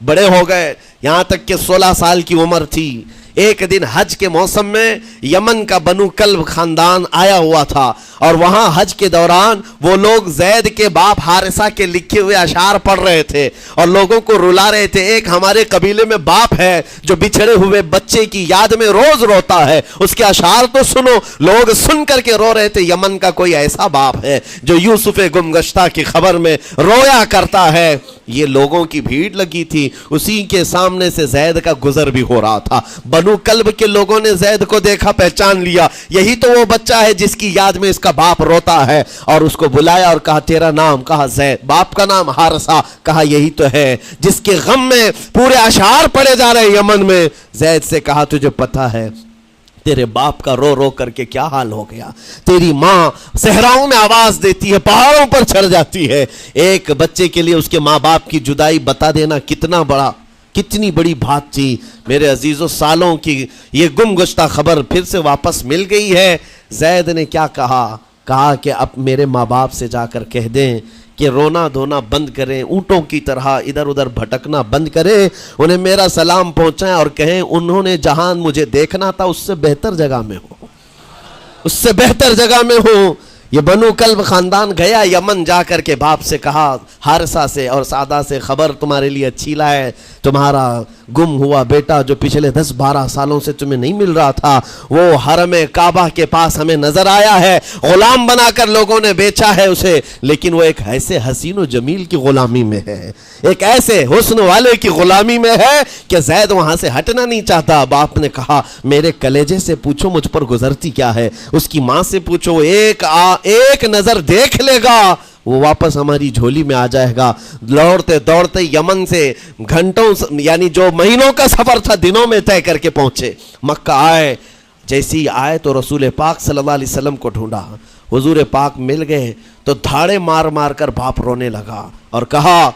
بڑے ہو گئے، یہاں تک کہ 16 سال کی عمر تھی۔ ایک دن حج کے موسم میں یمن کا بنو کلب خاندان آیا ہوا تھا، اور وہاں حج کے دوران وہ لوگ زید کے باپ حارثہ کے لکھے ہوئے اشعار پڑھ رہے تھے اور لوگوں کو رلا رہے تھے۔ ایک ہمارے قبیلے میں باپ ہے جو بچھڑے ہوئے بچے کی یاد میں روز روتا ہے، اس کے اشعار تو سنو۔ لوگ سن کر کے رو رہے تھے، یمن کا کوئی ایسا باپ ہے جو یوسف گمگشتہ کی خبر میں رویا کرتا ہے۔ یہ لوگوں کی بھیڑ لگی تھی، اسی کے سامنے سے زید کا گزر بھی ہو رہا تھا۔ بنو کلب کے لوگوں نے زید کو دیکھا، پہچان لیا، یہی تو وہ بچہ ہے جس کی یاد میں اس کا باپ روتا ہے، اور اس کو بلایا اور کہا تیرا نام؟ کہا زید۔ باپ کا نام حارثہ؟ کہا یہی تو ہے جس کے غم میں پورے اشعار پڑھے جا رہے یمن میں۔ زید سے کہا تجھے پتہ ہے تیرے باپ کا رو رو کر کے کیا حال ہو گیا؟ تیری ماں صحراؤں میں آواز دیتی ہے، پہاڑوں پر چڑھ جاتی ہے۔ ایک بچے کے لیے اس کے ماں باپ کی جدائی بتا دینا کتنی بڑی بات تھی۔ میرے عزیزوں، سالوں کی یہ گم گشتہ خبر پھر سے واپس مل گئی ہے۔ زید نے کیا کہا کہ اب میرے ماں باپ سے جا کر کہہ دیں کہ رونا دھونا بند کریں، اونٹوں کی طرح ادھر ادھر بھٹکنا بند کریں، انہیں میرا سلام پہنچائیں اور کہیں انہوں نے جہاں مجھے دیکھنا تھا اس سے بہتر جگہ میں ہو، اس سے بہتر جگہ میں ہو۔ یہ بنو کلب خاندان گیا یمن، جا کر کے باپ سے کہا، حارثہ سے اور سعدہ سے، خبر تمہارے لیے اچھی لائے، تمہارا گم ہوا بیٹا جو پچھلے 10-12 سالوں سے تمہیں نہیں مل رہا تھا، وہ حرم کعبہ کے پاس ہمیں نظر آیا ہے، غلام بنا کر لوگوں نے بیچا ہے اسے، لیکن وہ ایک ایسے حسین و جمیل کی غلامی میں ہے، ایک ایسے حسن والے کی غلامی میں ہے کہ زید وہاں سے ہٹنا نہیں چاہتا۔ باپ نے کہا میرے کلیجے سے پوچھو مجھ پر گزرتی کیا ہے، اس کی ماں سے پوچھو، ایک نظر دیکھ لے گا وہ واپس ہماری جھولی میں آ جائے گا۔ دوڑتے دوڑتے یمن سے گھنٹوں یعنی جو مہینوں کا سفر تھا دنوں میں طے کر کے پہنچے، مکہ آئے، جیسی آئے تو رسول پاک صلی اللہ علیہ وسلم کو ڈھونڈا، حضور پاک مل گئے تو دھاڑے مار مار کر باپ رونے لگا اور کہا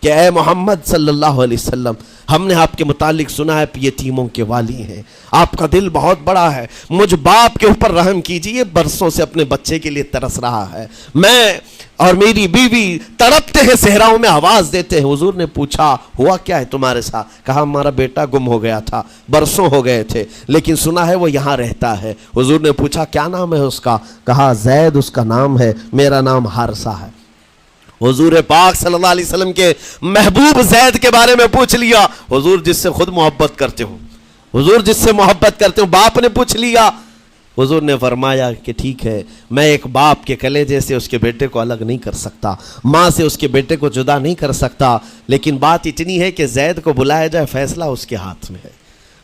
کہ اے محمد صلی اللہ علیہ وسلم، ہم نے آپ کے متعلق سنا ہے یتیموں کے والی ہیں، آپ کا دل بہت بڑا ہے، مجھ باپ کے اوپر رحم کیجئے، برسوں سے اپنے بچے کے لیے ترس رہا ہے، میں اور میری بیوی تڑپتے ہیں، صحراؤں میں آواز دیتے ہیں۔ حضور نے پوچھا ہوا کیا ہے تمہارے ساتھ؟ کہا ہمارا بیٹا گم ہو گیا تھا، برسوں ہو گئے تھے، لیکن سنا ہے وہ یہاں رہتا ہے۔ حضور نے پوچھا کیا نام ہے اس کا؟ کہا زید اس کا نام ہے، میرا نام حارثہ ہے۔ حضور پاک صلی اللہ علیہ وسلم کے محبوب زید کے بارے میں پوچھ لیا، حضور جس سے خود محبت کرتے ہو، حضور جس سے محبت کرتے ہو، باپ نے پوچھ لیا۔ حضور نے فرمایا کہ ٹھیک ہے، میں ایک باپ کے کلیجے سے اس کے بیٹے کو الگ نہیں کر سکتا، ماں سے اس کے بیٹے کو جدا نہیں کر سکتا، لیکن بات اتنی ہے کہ زید کو بلایا جائے، فیصلہ اس کے ہاتھ میں ہے،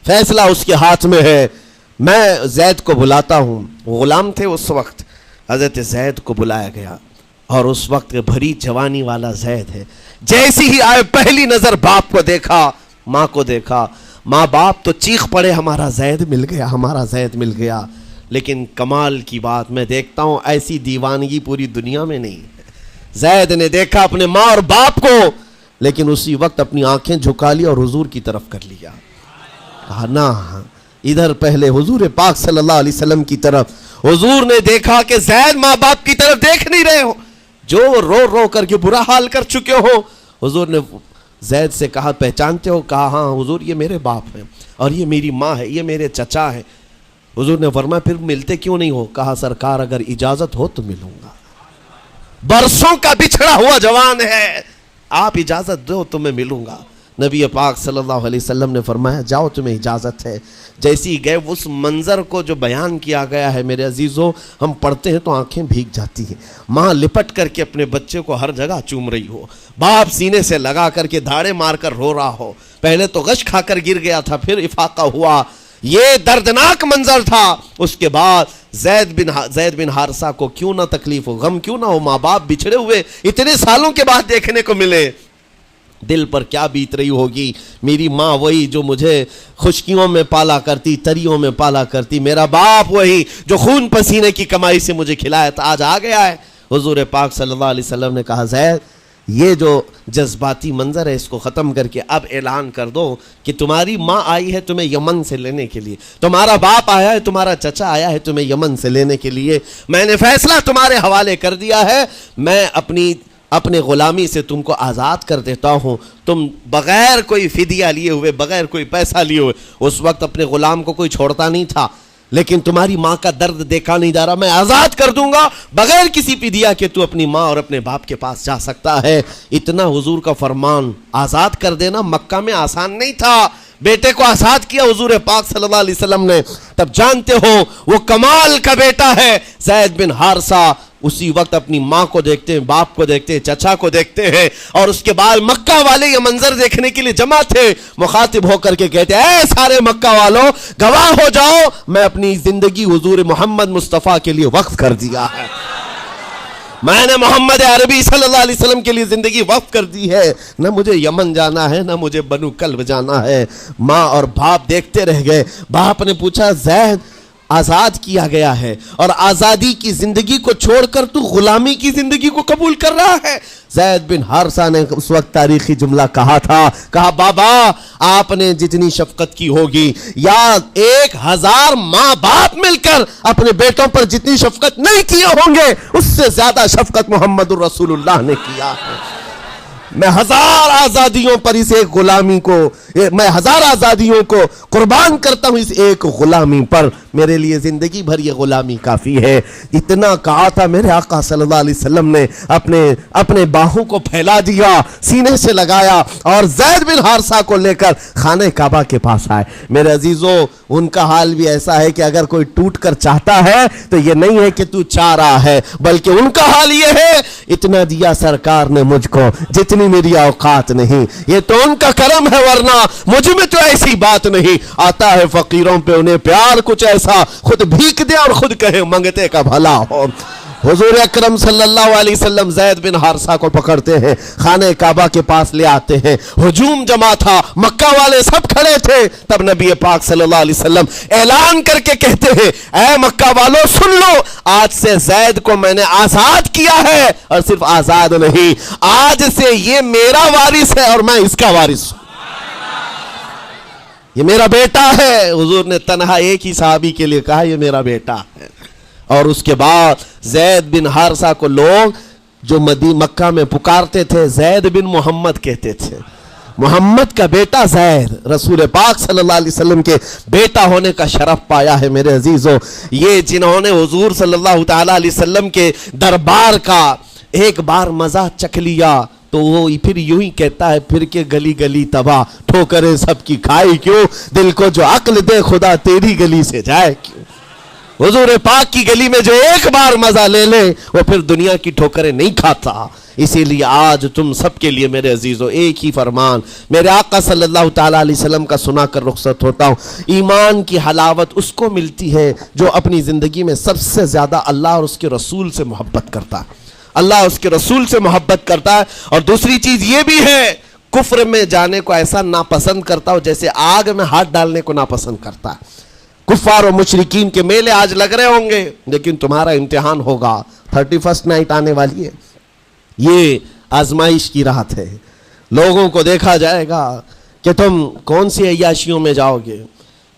فیصلہ اس کے ہاتھ میں ہے۔ میں زید کو بلاتا ہوں۔ غلام تھے اس وقت، حضرت زید کو بلایا گیا اور اس وقت بھری جوانی والا زید ہے، جیسی ہی آئے پہلی نظر باپ کو دیکھا، ماں کو دیکھا، ماں باپ تو چیخ پڑے ہمارا زید مل گیا، ہمارا زید مل گیا۔ لیکن کمال کی بات میں دیکھتا ہوں ایسی دیوانگی پوری دنیا میں نہیں ہے۔ زید نے دیکھا اپنے ماں اور باپ کو، لیکن اسی وقت اپنی آنکھیں جھکا لی اور حضور کی طرف کر لیا، کہا نا ادھر پہلے حضور پاک صلی اللہ علیہ وسلم کی طرف۔ حضور نے دیکھا کہ زید ماں باپ کی طرف دیکھ نہیں رہے ہو، جو رو رو کر کے برا حال کر چکے ہو۔ حضور نے زید سے کہا پہچانتے ہو؟ کہا ہاں حضور یہ میرے باپ ہیں اور یہ میری ماں ہے، یہ میرے چچا ہیں۔ حضور نے فرمایا پھر ملتے کیوں نہیں ہو؟ کہا سرکار اگر اجازت ہو تو ملوں گا، برسوں کا بچھڑا ہوا جوان ہے، آپ اجازت دو تو میں ملوں گا۔ نبی پاک صلی اللہ علیہ وسلم نے فرمایا جاؤ تمہیں اجازت ہے۔ جیسی گئے اس منظر کو جو بیان کیا گیا ہے میرے عزیزوں، ہم پڑھتے ہیں تو آنکھیں بھیگ جاتی ہیں۔ ماں لپٹ کر کے اپنے بچے کو ہر جگہ چوم رہی ہو، باپ سینے سے لگا کر کے دھاڑے مار کر رو رہا ہو، پہلے تو غش کھا کر گر گیا تھا، پھر افاقہ ہوا، یہ دردناک منظر تھا۔ اس کے بعد زید بن حارثہ کو کیوں نہ تکلیف ہو، غم کیوں نہ ہو، ماں باپ بچھڑے ہوئے اتنے سالوں کے بعد دیکھنے کو ملے، دل پر کیا بیت رہی ہوگی۔ میری ماں وہی جو مجھے خشکیوں میں پالا کرتی، تریوں میں پالا کرتی، میرا باپ وہی جو خون پسینے کی کمائی سے مجھے کھلایا تھا، آج آ گیا ہے۔ حضور پاک صلی اللہ علیہ وسلم نے کہا زید یہ جو جذباتی منظر ہے اس کو ختم کر کے اب اعلان کر دو کہ تمہاری ماں آئی ہے تمہیں یمن سے لینے کے لیے، تمہارا باپ آیا ہے، تمہارا چچا آیا ہے تمہیں یمن سے لینے کے لیے، میں نے فیصلہ تمہارے حوالے کر دیا ہے، میں اپنے غلامی سے تم کو آزاد کر دیتا ہوں، تم بغیر کوئی فدیہ لیے ہوئے، بغیر کوئی پیسہ لیے ہوئے، اس وقت اپنے غلام کو کوئی چھوڑتا نہیں تھا، لیکن تمہاری ماں کا درد دیکھا نہیں جا رہا، میں آزاد کر دوں گا بغیر کسی فدیہ کے، تو اپنی ماں اور اپنے باپ کے پاس جا سکتا ہے۔ اتنا حضور کا فرمان، آزاد کر دینا مکہ میں آسان نہیں تھا، بیٹے کو آزاد کیا حضور پاک صلی اللہ علیہ وسلم نے، تب جانتے ہو وہ کمال کا بیٹا ہے زید بن حارثہ۔ اسی وقت اپنی ماں کو دیکھتے ہیں، باپ کو دیکھتے ہیں، چچا کو دیکھتے ہیں، اور اس کے بعد مکہ والے یہ منظر دیکھنے کے لیے جمع تھے، مخاطب ہو کر کے کہتے ہیں اے سارے مکہ والوں گواہ ہو جاؤ، میں اپنی زندگی حضور محمد مصطفیٰ کے لیے وقف کر دیا ہے، میں نے محمد عربی صلی اللہ علیہ وسلم کے لیے زندگی وقف کر دی ہے، نہ مجھے یمن جانا ہے، نہ مجھے بنو کلب جانا ہے۔ ماں اور باپ دیکھتے رہ گئے۔ باپ نے پوچھا زید آزاد کیا گیا ہے اور آزادی کی زندگی کو چھوڑ کر تو غلامی کی زندگی کو قبول کر رہا ہے؟ زید بن حارثہ نے اس وقت تاریخی جملہ کہا تھا، کہا بابا آپ نے جتنی شفقت کی ہوگی یا 1000 ماں باپ مل کر اپنے بیٹوں پر جتنی شفقت نہیں کیے ہوں گے، اس سے زیادہ شفقت محمد الرسول اللہ نے کیا ہے۔ میں ہزار آزادیوں پر اس ایک غلامی کو، میں ہزار آزادیوں کو قربان کرتا ہوں اس ایک غلامی پر، میرے لیے زندگی بھر یہ غلامی کافی ہے۔ اتنا کہا تھا میرے آقا صلی اللہ علیہ وسلم نے، اپنے باہوں کو پھیلا دیا، سینے سے لگایا اور زید بن حارثہ کو لے کر خانہ کعبہ کے پاس آئے۔ میرے عزیزو، ان کا حال بھی ایسا ہے کہ اگر کوئی ٹوٹ کر چاہتا ہے تو یہ نہیں ہے کہ تو چاہ رہا ہے، بلکہ ان کا حال یہ ہے اتنا دیا سرکار نے مجھ کو جتنی میری اوقات نہیں، یہ تو ان کا کرم ہے، ورنہ مجھ میں تو ایسی بات نہیں۔ آتا ہے فقیروں پہ انہیں پیار کچھ ایسا، خود بھیک دے اور خود کہے منگتے کا بھلا ہو۔ حضور اکرم صلی اللہ علیہ وسلم زید بن حارثہ کو پکڑتے ہیں، خانہ کعبہ کے پاس لے آتے ہیں، ہجوم جمع تھا، مکہ والے سب کھڑے تھے، تب نبی پاک صلی اللہ علیہ وسلم اعلان کر کے کہتے ہیں اے مکہ والو سن لو، آج سے زید کو میں نے آزاد کیا ہے، اور صرف آزاد نہیں، آج سے یہ میرا وارث ہے اور میں اس کا وارث ہوں، یہ میرا بیٹا ہے۔ حضور نے تنہا ایک ہی صحابی کے لیے کہا یہ میرا بیٹا ہے، اور اس کے بعد زید بن حارثہ کو لوگ جو مکہ میں پکارتے تھے زید بن محمد کہتے تھے، محمد کا بیٹا زید، رسول پاک صلی اللہ علیہ وسلم کے بیٹا ہونے کا شرف پایا ہے۔ میرے عزیزو، یہ جنہوں نے حضور صلی اللہ تعالیٰ علیہ وسلم کے دربار کا ایک بار مزہ چکھ لیا تو وہ پھر یوں ہی کہتا ہے پھر کے گلی گلی تباہ، ٹھوکریں سب کی کھائی کیوں، دل کو جو عقل دے خدا تیری گلی سے جائے کیوں۔ حضور پاک کی گلی میں جو ایک بار مزہ لے لے وہ پھر دنیا کی ٹھوکریں نہیں کھاتا۔ اسی لیے آج تم سب کے لیے میرے عزیزو ایک ہی فرمان میرے آقا صلی اللہ تعالیٰ علیہ وسلم کا سنا کر رخصت ہوتا ہوں۔ ایمان کی حلاوت اس کو ملتی ہے جو اپنی زندگی میں سب سے زیادہ اللہ اور اس کے رسول سے محبت کرتا ہے، اللہ اس کے رسول سے محبت کرتا ہے۔ اور دوسری چیز یہ بھی ہے کفر میں جانے کو ایسا ناپسند کرتا ہو جیسے آگ میں ہاتھ ڈالنے کو ناپسند کرتا ہے۔ کفار و مشرکین کے میلے آج لگ رہے ہوں گے لیکن تمہارا امتحان ہوگا، 31st نائٹ آنے والی ہے، یہ آزمائش کی رات ہے، لوگوں کو دیکھا جائے گا کہ تم کون سی عیاشیوں میں جاؤ گے،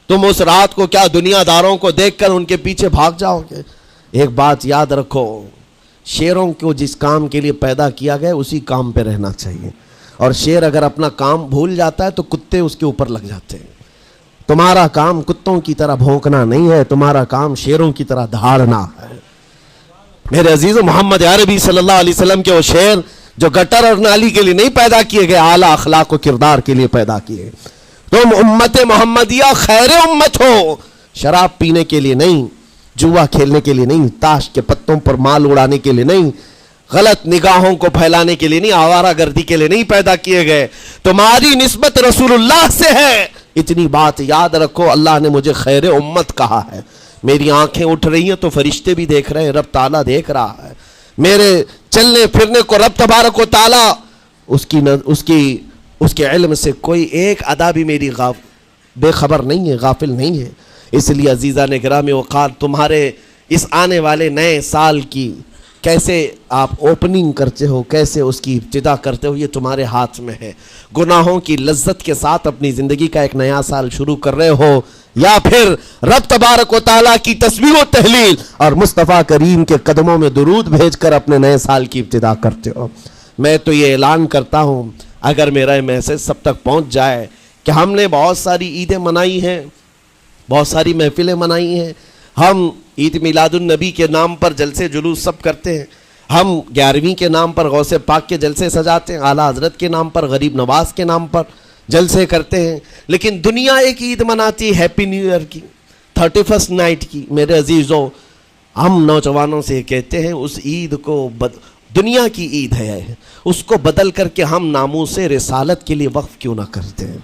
تم اس رات کو کیا دنیا داروں کو دیکھ کر ان کے پیچھے بھاگ جاؤ گے۔ ایک بات یاد رکھو، شیروں کو جس کام کے لیے پیدا کیا گیا اسی کام پہ رہنا چاہیے، اور شیر اگر اپنا کام بھول جاتا ہے تو کتے اس کے اوپر لگ جاتے ہیں۔ تمہارا کام کتوں کی طرح بھونکنا نہیں ہے، تمہارا کام شیروں کی طرح دھاڑنا ہے۔ میرے عزیز محمد عربی صلی اللہ علیہ وسلم کے وہ شیر جو گٹر اور نالی کے لیے نہیں پیدا کیے گئے، اعلیٰ اخلاق و کردار کے لیے پیدا کیے۔ تم امت محمدیہ خیر امت ہو، شراب پینے کے لیے نہیں، جوا کھیلنے کے لیے نہیں، تاش کے پتوں پر مال اڑانے کے لیے نہیں، غلط نگاہوں کو پھیلانے کے لیے نہیں، آوارہ گردی کے لیے نہیں پیدا کیے گئے، تمہاری نسبت رسول اللہ سے ہے۔ اتنی بات یاد رکھو، اللہ نے مجھے خیر امت کہا ہے، میری آنکھیں اٹھ رہی ہیں تو فرشتے بھی دیکھ رہے ہیں، رب تعالیٰ دیکھ رہا ہے، میرے چلنے پھرنے کو رب تبارک و تعالیٰ اس کے علم سے کوئی ایک ادا بھی میری بے خبر نہیں ہے، غافل نہیں ہے۔ اس لیے عزیزان گرامی وقار، تمہارے اس آنے والے نئے سال کی کیسے آپ اوپننگ کرتے ہو، کیسے اس کی ابتدا کرتے ہو، یہ تمہارے ہاتھ میں ہے۔ گناہوں کی لذت کے ساتھ اپنی زندگی کا ایک نیا سال شروع کر رہے ہو، یا پھر رب تبارک و تعالیٰ کی تسبیح و تہلیل اور مصطفیٰ کریم کے قدموں میں درود بھیج کر اپنے نئے سال کی ابتدا کرتے ہو۔ میں تو یہ اعلان کرتا ہوں، اگر میرا میسج سب تک پہنچ جائے کہ ہم نے بہت ساری عیدیں منائی ہیں، بہت ساری محفلیں منائی ہیں، ہم عید میلاد النبی کے نام پر جلسے جلوس سب کرتے ہیں، ہم 11ویں کے نام پر غوث پاک کے جلسے سجاتے ہیں، اعلیٰ حضرت کے نام پر، غریب نواز کے نام پر جلسے کرتے ہیں، لیکن دنیا ایک عید مناتی ہے ہیپی نیو ایئر کی، 31st نائٹ کی۔ میرے عزیزوں، ہم نوجوانوں سے کہتے ہیں اس عید کو دنیا کی عید ہے، اس کو بدل کر کے ہم ناموس رسالت کے لیے وقف کیوں نہ کرتے ہیں؟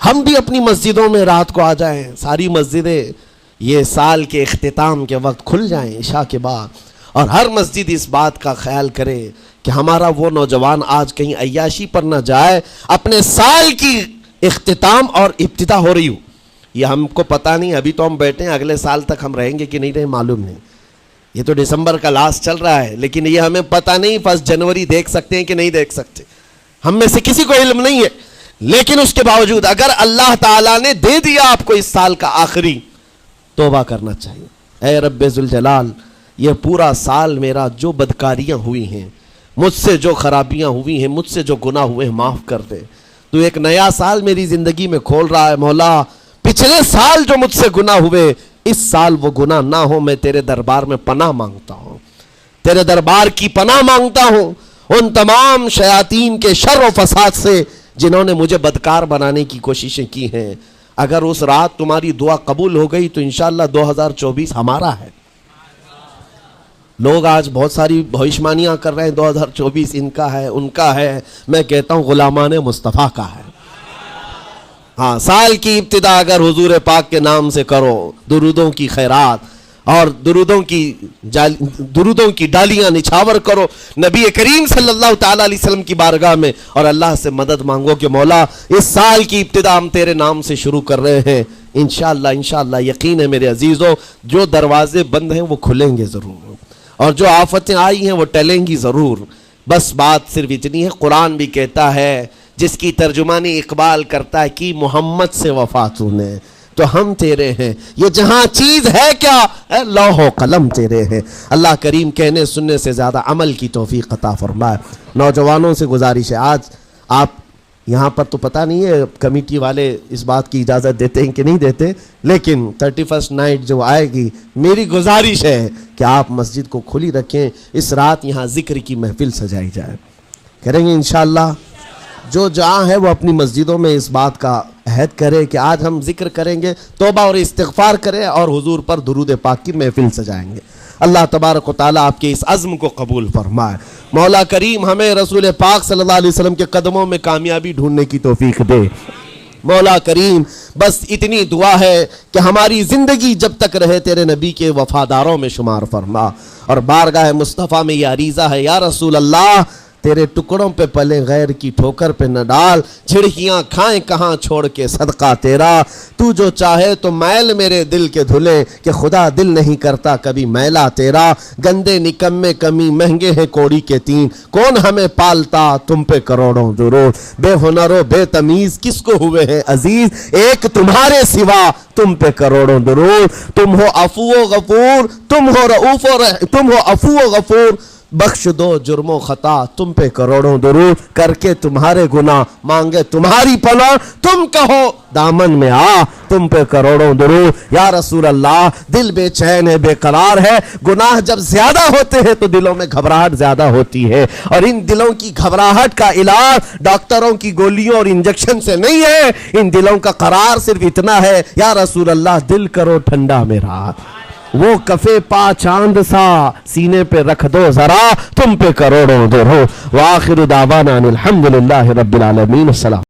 ہم بھی اپنی مسجدوں میں رات کو آ جائیں، ساری مسجدیں یہ سال کے اختتام کے وقت کھل جائیں عشاء کے بعد، اور ہر مسجد اس بات کا خیال کرے کہ ہمارا وہ نوجوان آج کہیں عیاشی پر نہ جائے، اپنے سال کی اختتام اور ابتدا ہو رہی ہو، یہ ہم کو پتہ نہیں، ابھی تو ہم بیٹھے ہیں، اگلے سال تک ہم رہیں گے کہ نہیں رہیں معلوم نہیں، یہ تو دسمبر کا لاسٹ چل رہا ہے، لیکن یہ ہمیں پتہ نہیں 1 جنوری دیکھ سکتے ہیں کہ نہیں دیکھ سکتے، ہم میں سے کسی کو علم نہیں ہے۔ لیکن اس کے باوجود اگر اللہ تعالیٰ نے دے دیا آپ کو اس سال کا آخری، توبہ کرنا چاہیے۔ اے رب ذوالجلال، یہ پورا سال میرا جو بدکاریاں ہوئی ہیں، مجھ سے جو خرابیاں ہوئی ہیں، مجھ سے جو گناہ ہوئے ہیں معاف کر دے۔ تو ایک نیا سال میری زندگی میں کھول رہا ہے، مولا پچھلے سال جو مجھ سے گناہ ہوئے اس سال وہ گناہ نہ ہو، میں تیرے دربار میں پناہ مانگتا ہوں، تیرے دربار کی پناہ مانگتا ہوں ان تمام شیاطین کے شر و فساد سے جنہوں نے مجھے بدکار بنانے کی کوششیں کی ہیں۔ اگر اس رات تمہاری دعا قبول ہو گئی تو انشاءاللہ 2024 ہمارا ہے۔ لوگ آج بہت ساری بھوشمانیاں کر رہے ہیں، 2024 ان کا ہے، ان کا ہے، میں کہتا ہوں غلامان مصطفیٰ کا ہے۔ ہاں، سال کی ابتدا اگر حضور پاک کے نام سے کرو، درودوں کی خیرات اور درودوں کی ڈالیاں نچھاور کرو نبی کریم صلی اللہ تعالیٰ علیہ وسلم کی بارگاہ میں، اور اللہ سے مدد مانگو کہ مولا اس سال کی ابتدا ہم تیرے نام سے شروع کر رہے ہیں، انشاءاللہ یقین ہے میرے عزیزوں، جو دروازے بند ہیں وہ کھلیں گے ضرور، اور جو آفتیں آئی ہیں وہ ٹلیں گی ضرور۔ بس بات صرف اتنی ہے، قرآن بھی کہتا ہے، جس کی ترجمانی اقبال کرتا ہے کہ محمد سے وفا تو نے، تو ہم تیرے ہیں، یہ جہاں چیز ہے کیا ہے، لوح و قلم تیرے ہیں۔ اللہ کریم کہنے سننے سے زیادہ عمل کی توفیق عطا فرمائے۔ نوجوانوں سے گزارش ہے، آج آپ یہاں پر تو پتہ نہیں ہے کمیٹی والے اس بات کی اجازت دیتے ہیں کہ نہیں دیتے، لیکن 31 نائٹ جو آئے گی، میری گزارش ہے کہ آپ مسجد کو کھلی رکھیں، اس رات یہاں ذکر کی محفل سجائی جائے، کریں گے انشاءاللہ۔ جو جہاں ہے وہ اپنی مسجدوں میں اس بات کا عہد کرے کہ آج ہم ذکر کریں گے، توبہ اور استغفار کریں اور حضور پر درود پاک کی محفل سجائیں گے۔ اللہ تبارک و تعالیٰ آپ کے اس عزم کو قبول فرمائے۔ مولا کریم ہمیں رسول پاک صلی اللہ علیہ وسلم کے قدموں میں کامیابی ڈھونڈنے کی توفیق دے۔ مولا کریم بس اتنی دعا ہے کہ ہماری زندگی جب تک رہے تیرے نبی کے وفاداروں میں شمار فرما، اور بارگاہ مصطفیٰ میں یہ عریضہ ہے، یا رسول اللہ تیرے ٹکڑوں پہ پلے غیر کی ٹھوکر پہ نہ ڈال، جھڑکیاں کھائیں کہاں چھوڑ کے صدقہ تیرا، تو جو چاہے تو میل میرے دل کے دھلے، کہ خدا دل نہیں کرتا کبھی میلا تیرا، گندے نکمے کمی مہنگے ہیں کوڑی کے تین، کون ہمیں پالتا تم پہ کروڑوں درود، بے ہنر و بے تمیز کس کو ہوئے ہیں عزیز، ایک تمہارے سوا تم پہ کروڑوں درود، تم ہو عفو و غفور، تم ہو رؤوف تم ہو عفو و غفور، بخش دو جرم و خطا تم پہ کروڑوں درود، کر کے تمہارے گناہ مانگے تمہاری پناہ، تم کہو دامن میں آ تم پہ کروڑوں درود۔ یا رسول اللہ دل بے چین ہے، بے قرار ہے، گناہ جب زیادہ ہوتے ہیں تو دلوں میں گھبراہٹ زیادہ ہوتی ہے، اور ان دلوں کی گھبراہٹ کا علاج ڈاکٹروں کی گولیوں اور انجیکشن سے نہیں ہے، ان دلوں کا قرار صرف اتنا ہے، یا رسول اللہ دل کرو ٹھنڈا میرا، وہ کفے پا چاند سا سینے پہ رکھ دو ذرا تم پہ کروڑوں درود۔ وآخر دعوانا الحمدللہ رب العالمین۔ السلام۔